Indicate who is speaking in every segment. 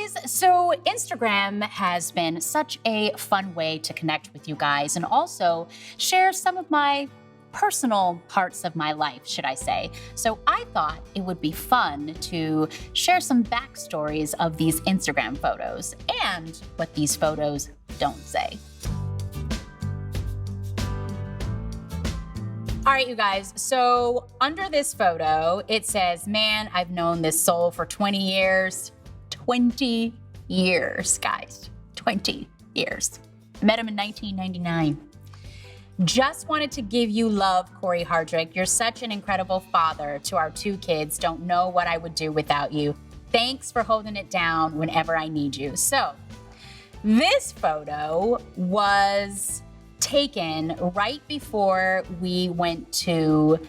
Speaker 1: guys, so Instagram has been such a fun way to connect with you guys and also share some of my personal parts of my life, should I say. So I thought it would be fun to share some backstories of these Instagram photos and what these photos don't say. All right, you guys, so under this photo, it says, man, I've known this soul for 20 years. 20 years, guys, 20 years. I met him in 1999. Just wanted to give you love, Corey Hardrick. You're such an incredible father to our 2 kids. Don't know what I would do without you. Thanks for holding it down whenever I need you. So this photo was taken right before we went to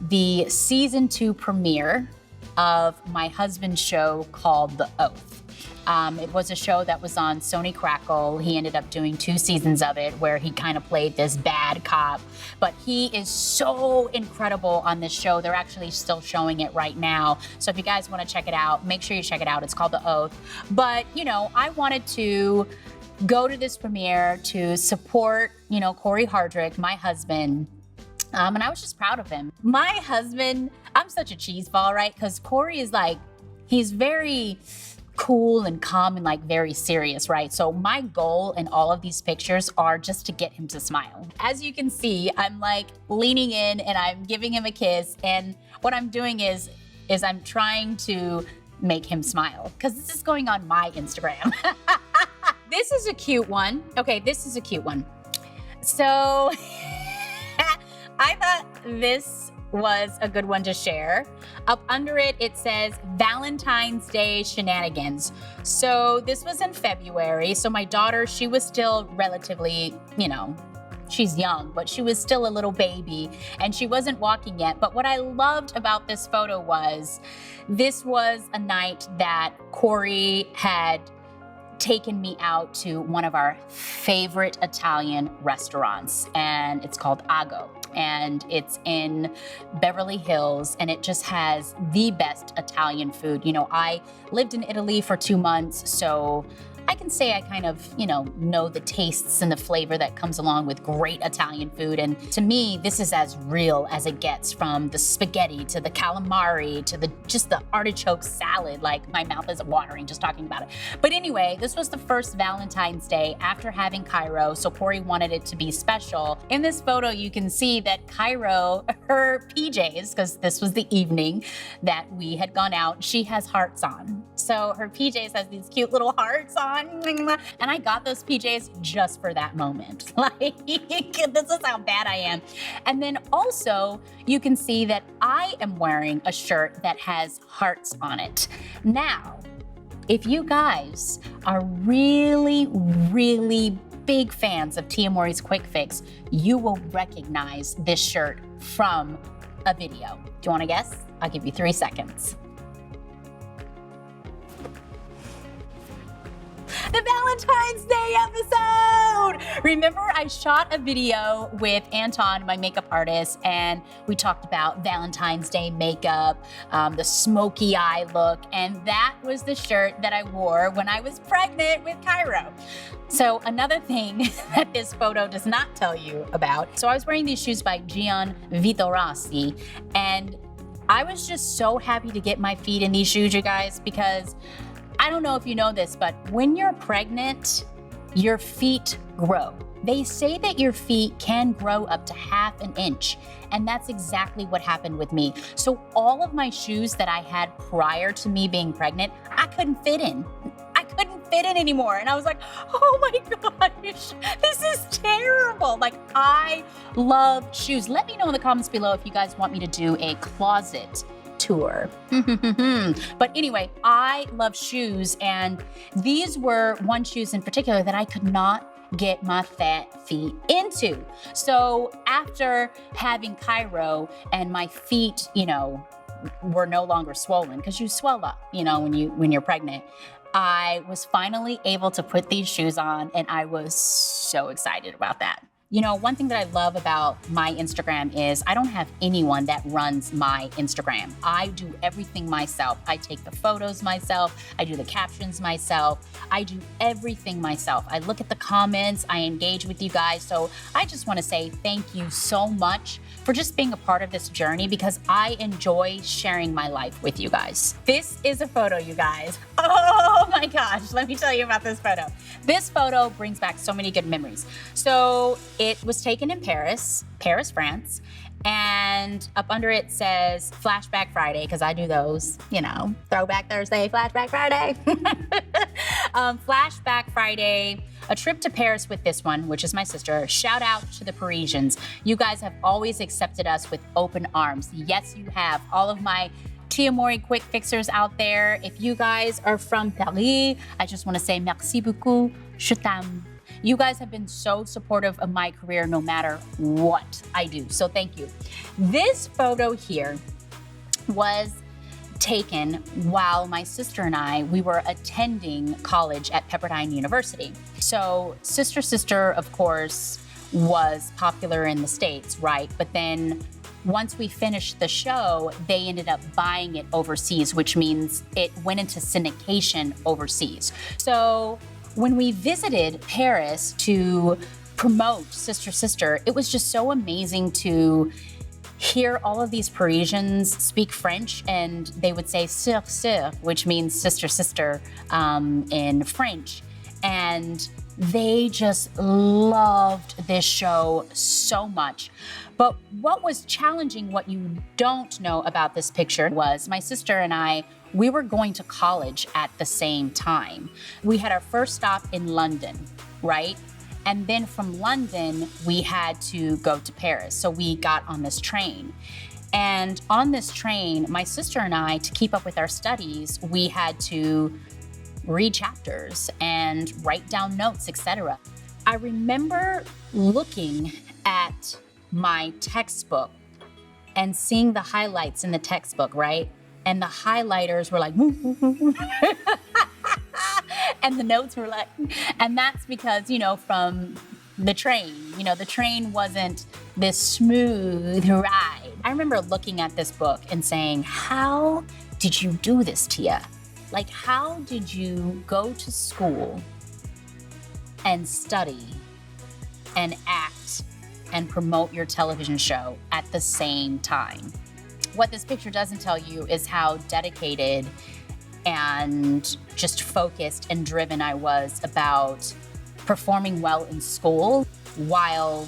Speaker 1: the season 2 premiere of my husband's show called The Oath. It was a show that was on Sony Crackle. He ended up doing 2 seasons of it where he kind of played this bad cop, but he is so incredible on this show. They're actually still showing it right now. So if you guys want to check it out, make sure you check it out. It's called The Oath. But, you know, I wanted to go to this premiere to support, you know, Corey Hardrick, my husband. And I was just proud of him. My husband, I'm such a cheeseball, right? Because Corey is like, he's very cool and calm and like very serious, right? So my goal in all of these pictures are just to get him to smile. As you can see, I'm like leaning in and I'm giving him a kiss. And what I'm doing is I'm trying to make him smile because this is going on my Instagram. This is a cute one. Okay, this is a cute one. So I thought this was a good one to share. Up under it, it says Valentine's Day shenanigans. So this was in February. So my daughter, she was still relatively, you know, she's young, but she was still a little baby and she wasn't walking yet. But what I loved about this photo was this was a night that Corey had taken me out to one of our favorite Italian restaurants, and it's called Ago. And it's in Beverly Hills, and it just has the best Italian food. You know, I lived in Italy for 2 months, so I can say I kind of, you know the tastes and the flavor that comes along with great Italian food. And to me, this is as real as it gets, from the spaghetti to the calamari to just the artichoke salad. Like, my mouth is watering just talking about it. But anyway, this was the first Valentine's Day after having Cairo, so Corey wanted it to be special. In this photo, you can see that Cairo, her PJs, because this was the evening that we had gone out, she has hearts on. So her PJs has these cute little hearts on. And I got those PJs just for that moment. Like, this is how bad I am. And then also, you can see that I am wearing a shirt that has hearts on it. Now, if you guys are really, really big fans of Tia Mowry's Quick Fix, you will recognize this shirt from a video. Do you want to guess? I'll give you 3 seconds. The Valentine's Day episode! Remember, I shot a video with Anton, my makeup artist, and we talked about Valentine's Day makeup, the smoky eye look, and that was the shirt that I wore when I was pregnant with Cairo. So another thing that this photo does not tell you about, so I was wearing these shoes by Gian Vitorossi, and I was just so happy to get my feet in these shoes, you guys, because I don't know if you know this, but when you're pregnant, your feet grow. They say that your feet can grow up to ½ an inch, and that's exactly what happened with me. So all of my shoes that I had prior to me being pregnant, I couldn't fit in. I couldn't fit in anymore. And I was like, oh my gosh, this is terrible. Like, I love shoes. Let me know in the comments below if you guys want me to do a closet tour. But anyway, I love shoes, and these were one shoes in particular that I could not get my fat feet into. So after having Cairo and my feet, you know, were no longer swollen, because you swell up, you know, when you're pregnant, I was finally able to put these shoes on, and I was so excited about that. You know, one thing that I love about my Instagram is I don't have anyone that runs my Instagram. I do everything myself. I take the photos myself. I do the captions myself. I do everything myself. I look at the comments. I engage with you guys. So I just want to say thank you so much for just being a part of this journey because I enjoy sharing my life with you guys. This is a photo, you guys. Oh my gosh, let me tell you about this photo. This photo brings back so many good memories. So it was taken in Paris, France, and up under it says Flashback Friday, because I do those, you know, Throwback Thursday, Flashback Friday. Flashback Friday, a trip to Paris with this one, which is my sister. Shout out to the Parisians. You guys have always accepted us with open arms. Yes, you have. All of my Tia Mowry quick fixers out there. If you guys are from Paris, I just want to say merci beaucoup, je t'aime. You guys have been so supportive of my career no matter what I do, so thank you. This photo here was taken while my sister and I, we were attending college at Pepperdine University. So Sister, of course, was popular in the States, right? But then once we finished the show, they ended up buying it overseas, which means it went into syndication overseas. So when we visited Paris to promote Sister, it was just so amazing to hear all of these Parisians speak French, and they would say sœur, which means sister, in French. And they just loved this show so much. But what was challenging, what you don't know about this picture, was my sister and I, we were going to college at the same time. We had our first stop in London, right? And then from London, we had to go to Paris. So we got on this train. And on this train, my sister and I, to keep up with our studies, we had to read chapters and write down notes, etc. I remember looking at my textbook and seeing the highlights in the textbook, right? And the highlighters were like, and the notes were like, and that's because, you know, from the train, you know, the train wasn't this smooth ride. I remember looking at this book and saying, how did you do this, Tia? Like, how did you go to school and study and act and promote your television show at the same time? What this picture doesn't tell you is how dedicated and just focused and driven I was about performing well in school while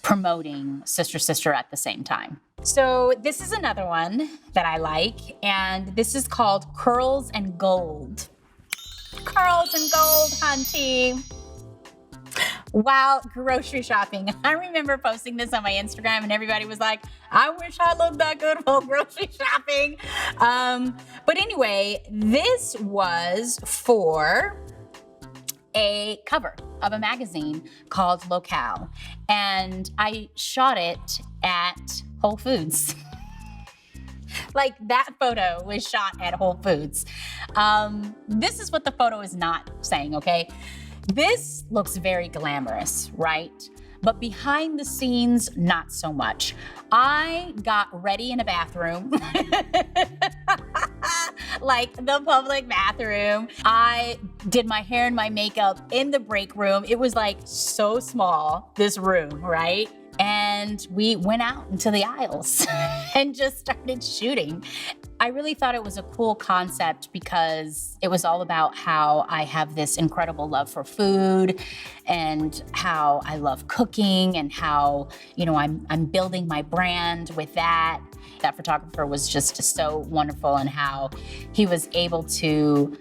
Speaker 1: promoting Sister at the same time. So this is another one that I like, and this is called Curls and Gold. Curls and Gold, hunty. While grocery shopping. I remember posting this on my Instagram and everybody was like, I wish I looked that good while grocery shopping. But anyway, this was for a cover of a magazine called Locale. And I shot it at Whole Foods. Like, that photo was shot at Whole Foods. This is what the photo is not saying, okay? This looks very glamorous, right? But behind the scenes, not so much. I got ready in a bathroom, like the public bathroom. I did my hair and my makeup in the break room. It was like so small, this room, right? And we went out into the aisles and just started shooting. I really thought it was a cool concept because it was all about how I have this incredible love for food and how I love cooking and how, you know, I'm building my brand with that. That photographer was just so wonderful, and how he was able to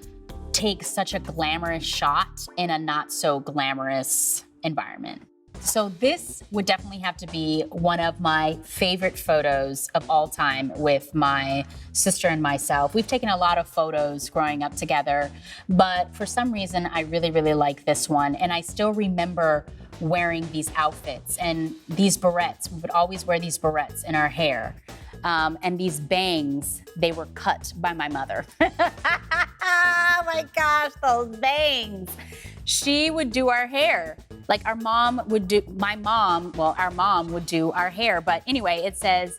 Speaker 1: take such a glamorous shot in a not so glamorous environment. So this would definitely have to be one of my favorite photos of all time with my sister and myself. We've taken a lot of photos growing up together, but for some reason, I really, really like this one. And I still remember wearing these outfits and these barrettes. We would always wear these barrettes in our hair. And these bangs, they were cut by my mother. Oh my gosh, those bangs. She would do our hair. Like our mom would do, our mom would do our hair. But anyway, it says,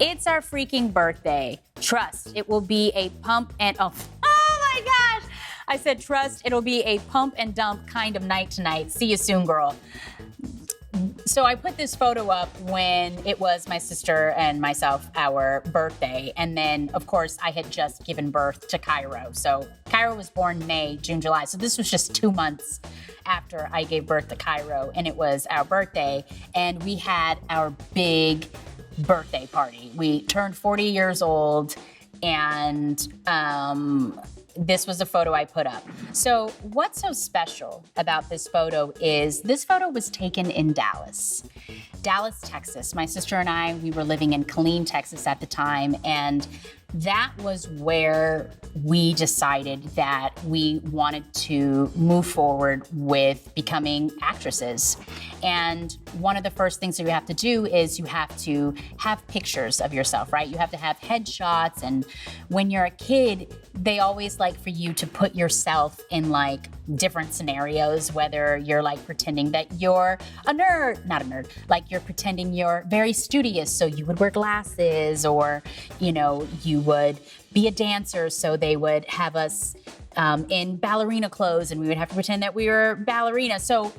Speaker 1: it's our freaking birthday. Trust, it will be a pump and, oh my gosh. I said, trust, it'll be a pump and dump kind of night tonight. See you soon, girl. So I put this photo up when it was my sister and myself, our birthday. And then, of course, I had just given birth to Cairo. So Cairo was born May, June, July. So this was just 2 months after I gave birth to Cairo. And it was our birthday. And we had our big birthday party. We turned 40 years old. And this was a photo I put up. So what's so special about this photo is this photo was taken in Dallas, Texas. My sister and I, we were living in Killeen, Texas at the time, and that was where we decided that we wanted to move forward with becoming actresses. And one of the first things that you have to do is you have to have pictures of yourself, right? You have to have headshots. And when you're a kid, they always like for you to put yourself in like different scenarios, whether you're like pretending that you're a nerd, not a nerd, like you're pretending you're very studious. So you would wear glasses, or, you know, you would be a dancer. So they would have us in ballerina clothes and we would have to pretend that we were ballerina. So,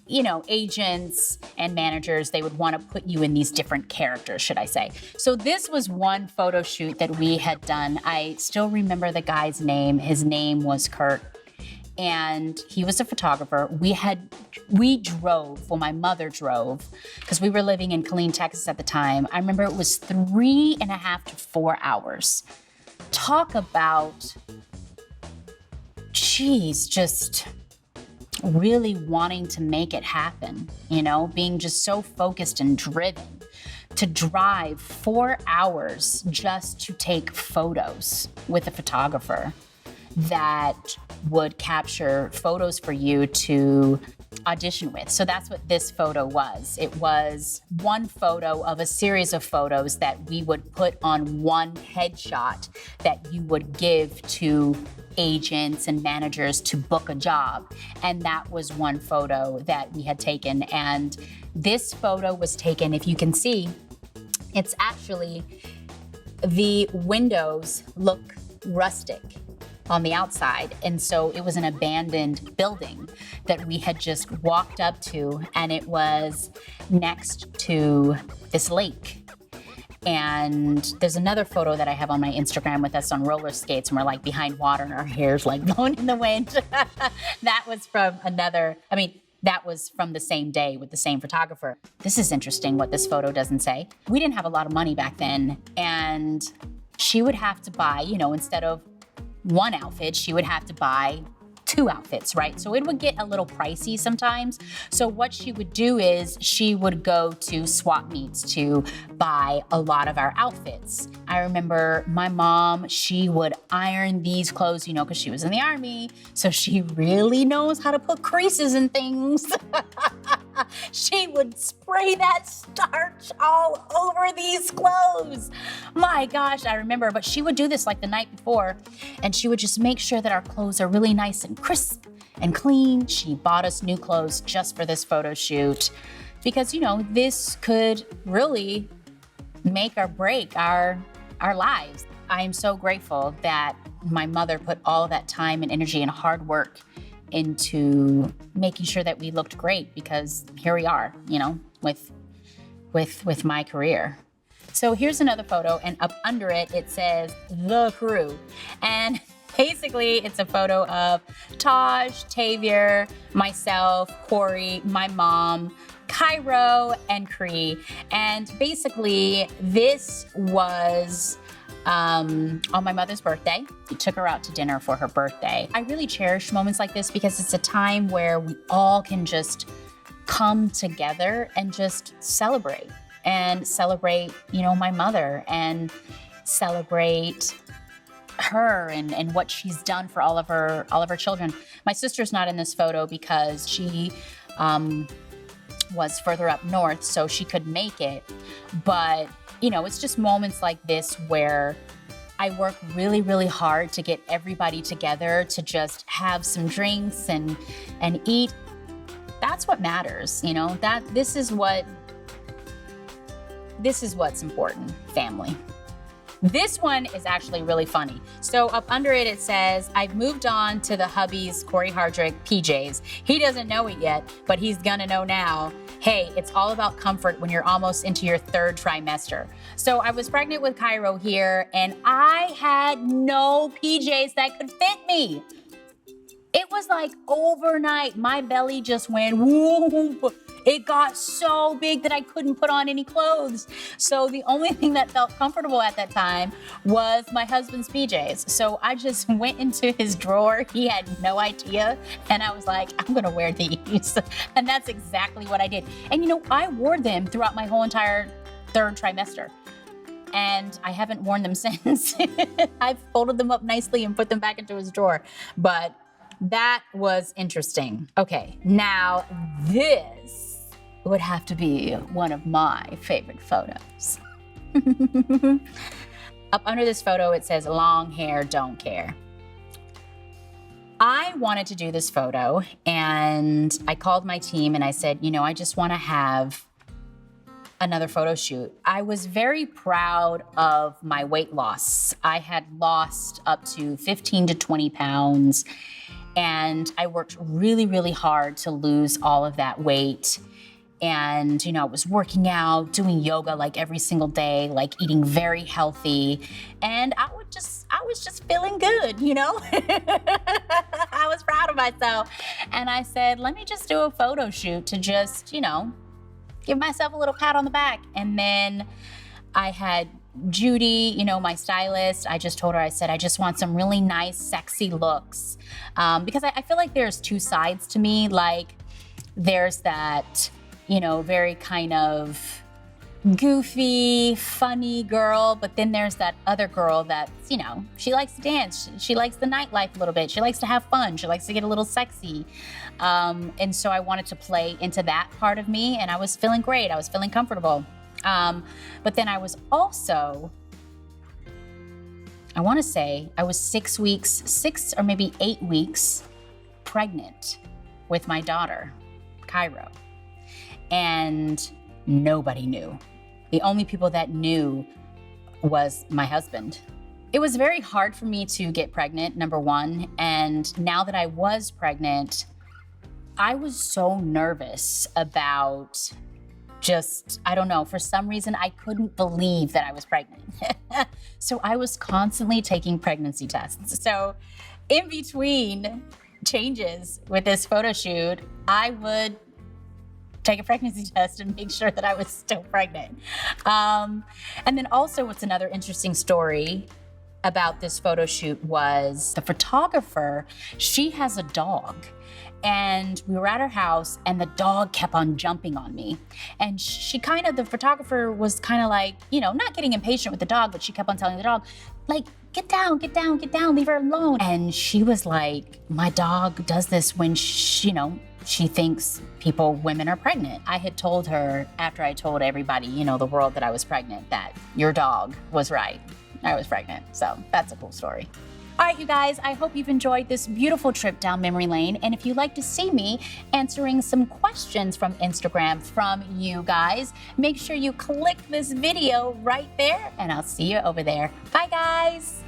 Speaker 1: you know, agents and managers, they would want to put you in these different characters, should I say. So this was one photo shoot that we had done. I still remember the guy's name. His name was Kurt, and he was a photographer. My mother drove, because we were living in Killeen, Texas at the time. I remember it was 3.5 to 4 hours. Talk about, just really wanting to make it happen, you know, being just so focused and driven to drive 4 hours just to take photos with a photographer that would capture photos for you to audition with. So that's what this photo was. It was one photo of a series of photos that we would put on one headshot that you would give to agents and managers to book a job. And that was one photo that we had taken. And this photo was taken, if you can see, it's actually, the windows look rustic on the outside. And so it was an abandoned building that we had just walked up to, and it was next to this lake. And there's another photo that I have on my Instagram with us on roller skates, and we're like behind water and our hair's like blowing in the wind. That was from that was from the same day with the same photographer. This is interesting what this photo doesn't say. We didn't have a lot of money back then, and she would have to buy, you know, instead of one outfit, she would have to buy 2 outfits, right? So it would get a little pricey sometimes. So what she would do is she would go to swap meets to buy a lot of our outfits. I remember my mom, she would iron these clothes, you know, because she was in the Army. So she really knows how to put creases in things. She would spray that starch all over these clothes. My gosh, I remember, but she would do this like the night before, and she would just make sure that our clothes are really nice and crisp and clean. She bought us new clothes just for this photo shoot because, you know, this could really make or break our lives. I am so grateful that my mother put all that time and energy and hard work into making sure that we looked great, because here we are, you know, with my career. So here's another photo, and up under it, it says The Crew. And basically it's a photo of Taj, Tavier, myself, Corey, my mom, Cairo, and Cree. And basically this was on my mother's birthday. We took her out to dinner for her birthday. I really cherish moments like this because it's a time where we all can just come together and just celebrate, you know, my mother, and celebrate her and what she's done for all of her children. My sister's not in this photo because she was further up north, so she could make it. But, you know, it's just moments like this where I work really, really hard to get everybody together to just have some drinks and eat. that's what matters, you know, this is what's important, family. This one is actually really funny. So up under it, it says, I've moved on to the hubby's Corey Hardrick PJs. He doesn't know it yet, but he's gonna know now. Hey, it's all about comfort when you're almost into your 3rd trimester. So I was pregnant with Cairo here, and I had no PJs that could fit me. It was like overnight, my belly just went whoop. It got so big that I couldn't put on any clothes. So the only thing that felt comfortable at that time was my husband's PJs. So I just went into his drawer. He had no idea. And I was like, I'm gonna wear these. And that's exactly what I did. And you know, I wore them throughout my whole entire 3rd trimester. And I haven't worn them since. I've folded them up nicely and put them back into his drawer. But that was interesting. Okay, now this would have to be one of my favorite photos. Up under this photo, it says, long hair, don't care. I wanted to do this photo, and I called my team and I said, you know, I just want to have another photo shoot. I was very proud of my weight loss. I had lost up to 15 to 20 pounds, and I worked really, really hard to lose all of that weight. And, you know, I was working out, doing yoga like every single day, like eating very healthy. And I was just feeling good, you know? I was proud of myself. And I said, let me just do a photo shoot to just, you know, give myself a little pat on the back. And then I had Judy, you know, my stylist, I just told her, I said, I just want some really nice, sexy looks. Because I feel like there's 2 sides to me. Like, there's that, you know, very kind of goofy, funny girl, but then there's that other girl that's, you know, she likes to dance. She likes the nightlife a little bit. She likes to have fun. She likes to get a little sexy. And so I wanted to play into that part of me, and I was feeling great. I was feeling comfortable. But then I was also, I want to say I was 6 or maybe 8 weeks pregnant with my daughter, Cairo. And nobody knew. The only people that knew was my husband. It was very hard for me to get pregnant, number one. And now that I was pregnant, I was so nervous about just, I don't know, for some reason, I couldn't believe that I was pregnant. So I was constantly taking pregnancy tests. So in between changes with this photo shoot, I would take a pregnancy test and make sure that I was still pregnant. And then also what's another interesting story about this photo shoot was the photographer, she has a dog. And we were at her house and the dog kept on jumping on me. And the photographer was kind of like, you know, not getting impatient with the dog, but she kept on telling the dog, like, get down, leave her alone. And she was like, my dog does this when she, you know, she thinks women are pregnant. I had told her, after I told everybody, you know, the world, that I was pregnant, that your dog was right. I was pregnant. So that's a cool story. All right, you guys, I hope you've enjoyed this beautiful trip down memory lane. And if you'd like to see me answering some questions from Instagram from you guys, make sure you click this video right there, and I'll see you over there. Bye, guys.